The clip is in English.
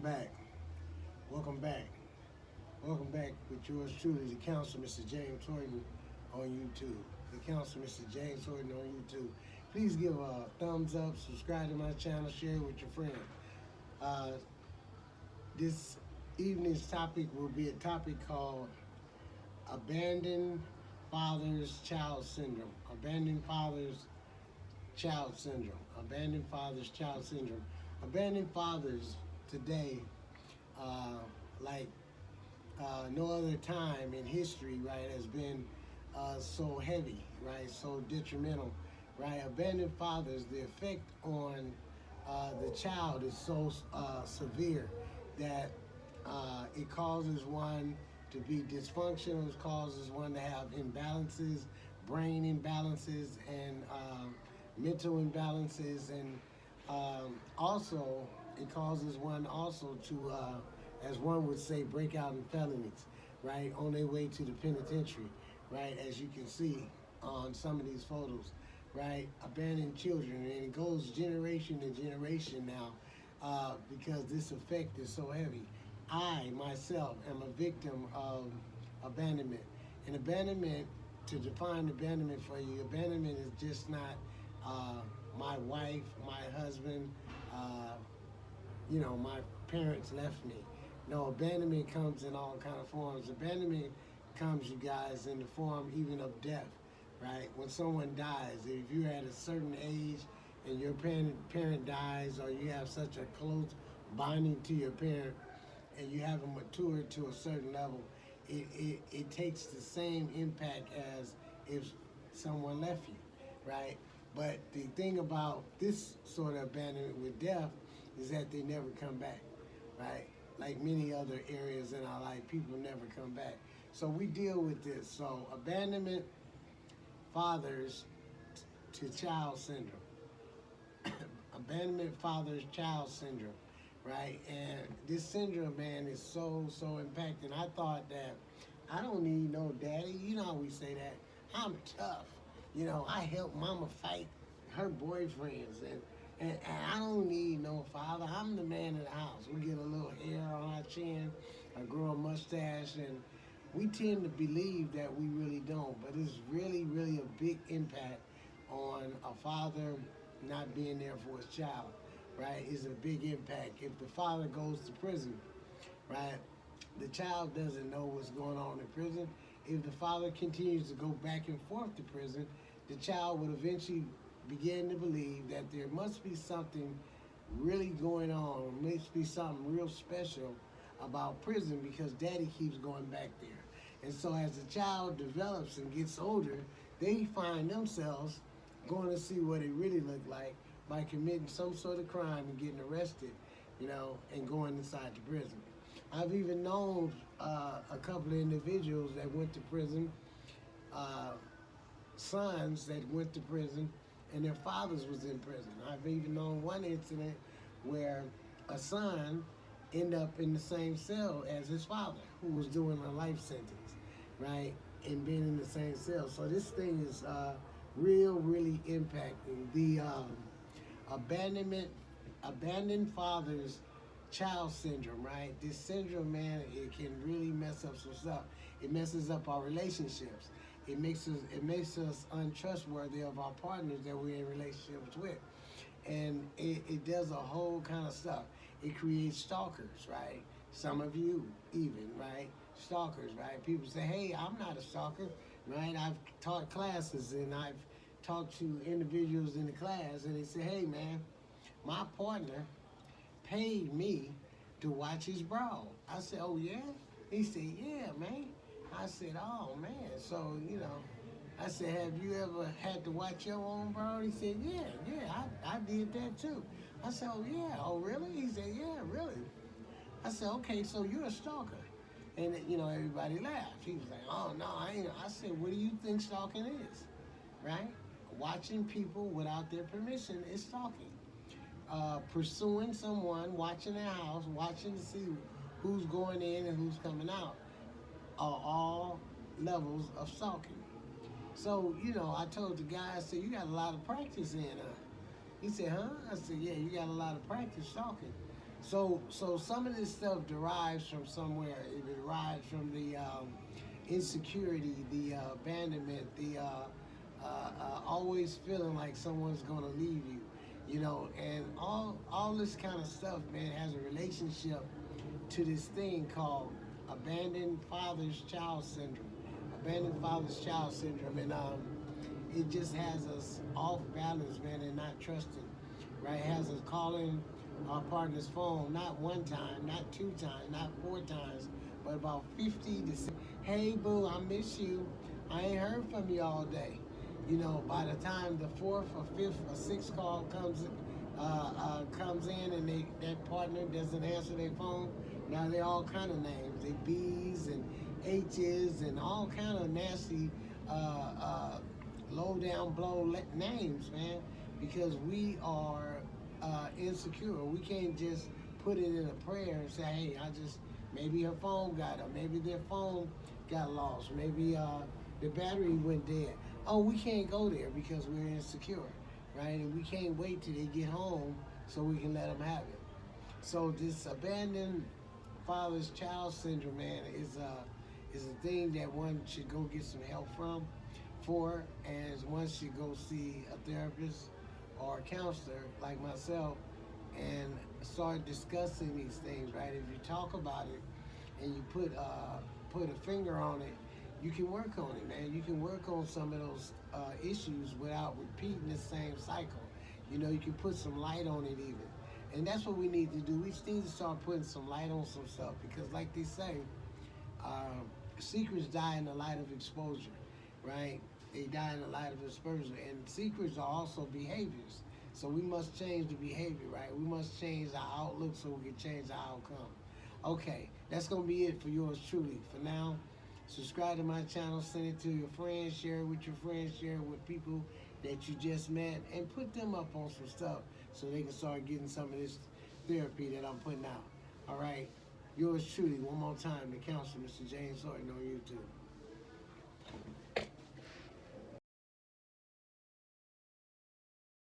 back. Welcome back. Welcome back with yours truly, the Council, Mr. James Horton on YouTube. The Council, Mr. James Horton on YouTube. Please give a thumbs up, subscribe to my channel, share it with your friends. This evening's topic will be a topic called Abandoned Fathers Child Syndrome. Abandoned Fathers Child Syndrome. Abandoned Fathers Child Syndrome. Abandoned fathers today, like no other time in history, right, has been so heavy, right, so detrimental, right. Abandoned fathers, the effect on the child is so severe that it causes one to be dysfunctional, it causes one to have imbalances, brain imbalances, and mental imbalances, and also it causes one also to, as one would say, break out in felonies, right, on their way to the penitentiary, right, as you can see on some of these photos, right, abandoned children, and it goes generation to generation now because this effect is so heavy. I, myself, am a victim of abandonment. And abandonment, to define abandonment for you, abandonment is just not my wife, my husband, my parents left me. No, abandonment comes in all kind of forms. Abandonment comes, you guys, in the form even of death, right? When someone dies, if you're at a certain age and your parent dies, or you have such a close bonding to your parent and you haven't matured to a certain level, it takes the same impact as if someone left you, right? But the thing about this sort of abandonment with death is that they never come back, right? Like many other areas in our life, people never come back. So we deal with this. So abandonment, fathers to child syndrome. Abandonment, fathers, child syndrome, right? And this syndrome, man, is so impacting. I thought that I don't need no daddy. You know how we say that. I'm tough. I help mama fight her boyfriends, and I don't need no father. I'm the man of the house. We get a little hair on our chin, I grow a mustache, and we tend to believe that we really don't. But it's really a big impact on a father not being there for his child, right? It's a big impact. If the father goes to prison, right, the child doesn't know what's going on in prison. If the father continues to go back and forth to prison, the child would eventually begin to believe that there must be something really going on, must be something real special about prison because daddy keeps going back there. And so as the child develops and gets older, they find themselves going to see what it really looked like by committing some sort of crime and getting arrested, and going inside the prison. I've even known a couple of individuals that went to prison, sons that went to prison, and their fathers was in prison. I've even known one incident where a son ended up in the same cell as his father, who was doing a life sentence, right, and being in the same cell. So this thing is really impacting. The abandoned fathers child syndrome, right? This syndrome, man, it can really mess up some stuff. It messes up our relationships. It makes us untrustworthy of our partners that we're in relationships with. And it does a whole kind of stuff. It creates stalkers, right? Some of you even, right? Stalkers, right? People say, hey, I'm not a stalker, right? I've taught classes and I've talked to individuals in the class and they say, hey, man, my partner paid me to watch his bra. I said, oh, yeah? He said, yeah, man. I said, oh, man. So, I said, have you ever had to watch your own bra? He said, yeah, I did that too. I said, oh, yeah, oh, really? He said, yeah, really. I said, okay, so you're a stalker. And, everybody laughed. He was like, oh, no, I ain't. I said, what do you think stalking is, right? Watching people without their permission is stalking. Pursuing someone, watching their house, watching to see who's going in and who's coming out, are all levels of stalking. So, I told the guy, I said, you got a lot of practice in. He said, huh? I said, yeah, you got a lot of practice stalking. So some of this stuff derives from somewhere. It derives from the insecurity, the abandonment, the always feeling like someone's gonna leave you, you know, and all this kind of stuff, man, has a relationship to this thing called abandoned father's child syndrome. Abandoned father's child syndrome, and it just has us off balance, man, and not trusting. Right? It has us calling our partner's phone not one time, not two times, not four times, but about 50 to say, hey boo, I miss you. I ain't heard from you all day. You know, by the time the fourth or fifth or sixth call comes in and that partner doesn't answer their phone, now they all kind of names. They B's and H's and all kind of nasty low down blow names, man, because we are insecure. We can't just put it in a prayer and say, hey, maybe her phone got her, maybe their phone got lost, maybe the battery went dead. Oh, we can't go there because we're insecure, right? And we can't wait till they get home so we can let them have it. So this abandoned father's child syndrome, man, is a thing that one should go get some help and one should go see a therapist or a counselor like myself and start discussing these things, right? If you talk about it and you put a finger on it, you can work on it, man. You can work on some of those issues without repeating the same cycle. You know, you can put some light on it even. And that's what we need to do. We just need to start putting some light on some stuff because, like they say, secrets die in the light of exposure, right? They die in the light of exposure. And secrets are also behaviors. So we must change the behavior, right? We must change our outlook so we can change our outcome. Okay, that's going to be it for yours truly. For now, subscribe to my channel, send it to your friends, share it with your friends, share it with people that you just met, and put them up on some stuff so they can start getting some of this therapy that I'm putting out. All right, yours truly, one more time, the counselor, Mr. James Horton on YouTube.